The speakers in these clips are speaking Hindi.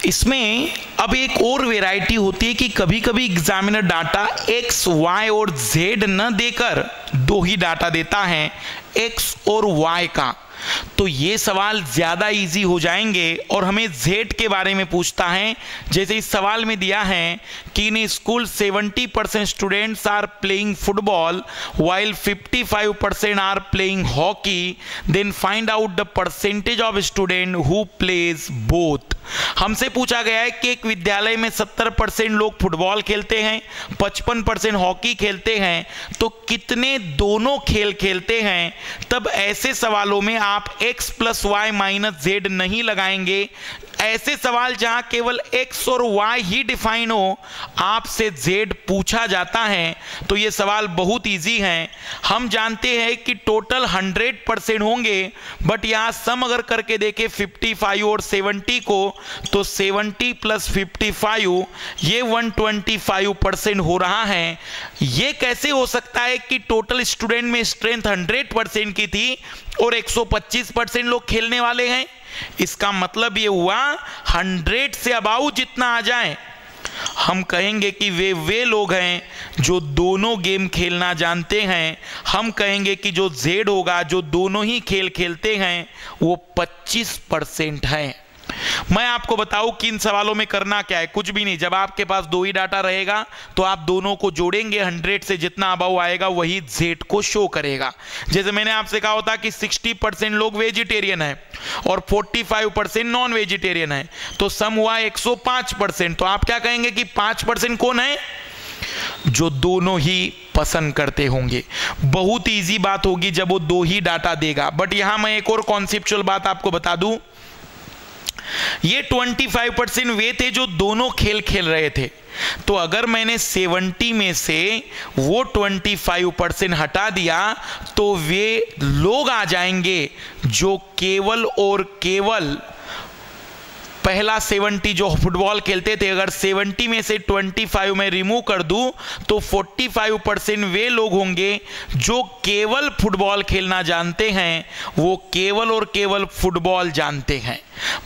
इसमें अब एक और वैरायटी होती है कि कभी कभी एग्जामिनर डाटा x, y और z न देकर दो ही डाटा देता है, x और y का। तो ये सवाल ज़्यादा इजी हो जाएंगे और हमें z के बारे में पूछता है। जैसे इस सवाल में दिया है कि in school 70% students are playing football while 55% are playing hockey, then find out the percentage of student who plays both. हमसे पूछा गया है कि एक विद्यालय में 70% लोग फुटबॉल खेलते हैं, 55% हॉकी खेलते हैं, तो कितने दोनों खेल खेलते हैं। तब ऐसे सवालों में आप x + y - z नहीं लगाएंगे। ऐसे सवाल जहां केवल x और y ही डिफाइन हो, आपसे z पूछा जाता है, तो ये सवाल बहुत इजी है। हम जानते हैं कि टोटल 100% होंगे, बट यहां सम अगर करके देखें 55 और 70 को, तो 70 + 55 ये 125% हो रहा है। ये कैसे हो सकता है कि टोटल स्टूडेंट में स्ट्रेंथ 100% की थी और 125% लोग खेलने वाले हैं? इसका मतलब ये हुआ 100 से अबाउ जितना आ जाए, हम कहेंगे कि वे लोग हैं जो दोनों गेम खेलना जानते हैं। हम कहेंगे कि जो Z होगा, जो दोनों ही खेल खेलते हैं, वो 25% है। मैं आपको बताऊं कि इन सवालों में करना क्या है, कुछ भी नहीं। जब आपके पास दो ही डाटा रहेगा तो आप दोनों को जोड़ेंगे, 100 से जितना अबाउ आएगा वही Z को शो करेगा। जैसे मैंने आपसे कहा होता कि 60% लोग वेजिटेरियन है और 45% नॉन वेजिटेरियन है, तो सम हुआ 105%। तो आप क्या कहेंगे कि 5% कौन है? जो दोनों ही पसंद करते होंगे। बहुत इजी बात होगी जब वो दो ही डाटा देगा। बट यहां मैं एक और कॉन्सेप्चुअल बात आपको बता दूं, ये 25% वे थे जो दोनों खेल खेल रहे थे। तो अगर मैंने 70 में से वो 25% हटा दिया, तो वे लोग आ जाएंगे जो केवल और केवल पहला 70 जो फुटबॉल खेलते थे। अगर 70 में से 25 में रिमूव कर दूं, तो 45% वे लोग होंगे जो केवल फुटबॉल खेलना जानते हैं, वो केवल और केवल फुटबॉल जानते हैं।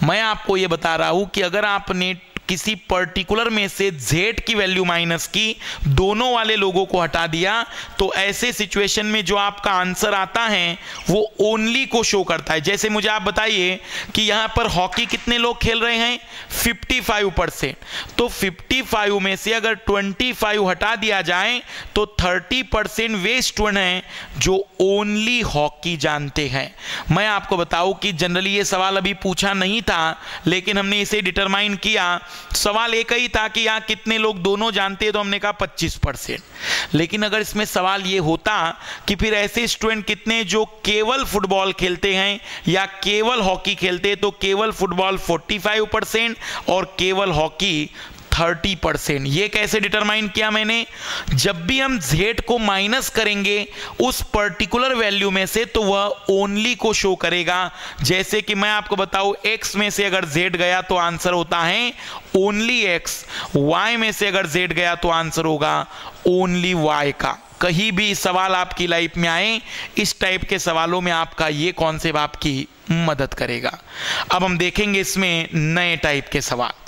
मैं आपको ये बता रहा हूं कि अगर आपने किसी पर्टिकुलर में से Z की वैल्यू माइनस की, दोनों वाले लोगों को हटा दिया, तो ऐसे सिचुएशन में जो आपका आंसर आता है वो ओनली को शो करता है। जैसे मुझे आप बताइए कि यहाँ पर हॉकी कितने लोग खेल रहे हैं? 55%। तो 55 में से अगर 25 हटा दिया जाए तो 30% वे स्टूडेंट हैं जो ओनली हॉकी जानते हैं। मैं आपको बताऊं कि जनरली ये सवाल अभी पूछा नहीं था, लेकिन हमने इसे डिटरमाइन किया। सवाल एक ही था कि यहां कितने लोग दोनों जानते हैं, तो हमने कहा 25%। लेकिन अगर इसमें सवाल ये होता कि फिर ऐसे स्टूडेंट कितने जो केवल फुटबॉल खेलते हैं या केवल हॉकी खेलते हैं, तो केवल फुटबॉल 45% और केवल हॉकी 30%। ये कैसे डिटरमाइन किया मैंने? जब भी हम Z को माइनस करेंगे उस पर्टिकुलर वैल्यू में से, तो वह ओनली को शो करेगा। जैसे कि मैं आपको बताऊं, X में से अगर Z गया तो आंसर होता है ओनली X, Y में से अगर Z गया तो आंसर होगा ओनली Y का। कहीं भी सवाल आपकी लाइफ में आए, इस टाइप के सवालों में आपका ये कॉन्सेप्ट आपकी मदद करेगा। अब हम देखेंगे इसमें नए टाइप के सवाल।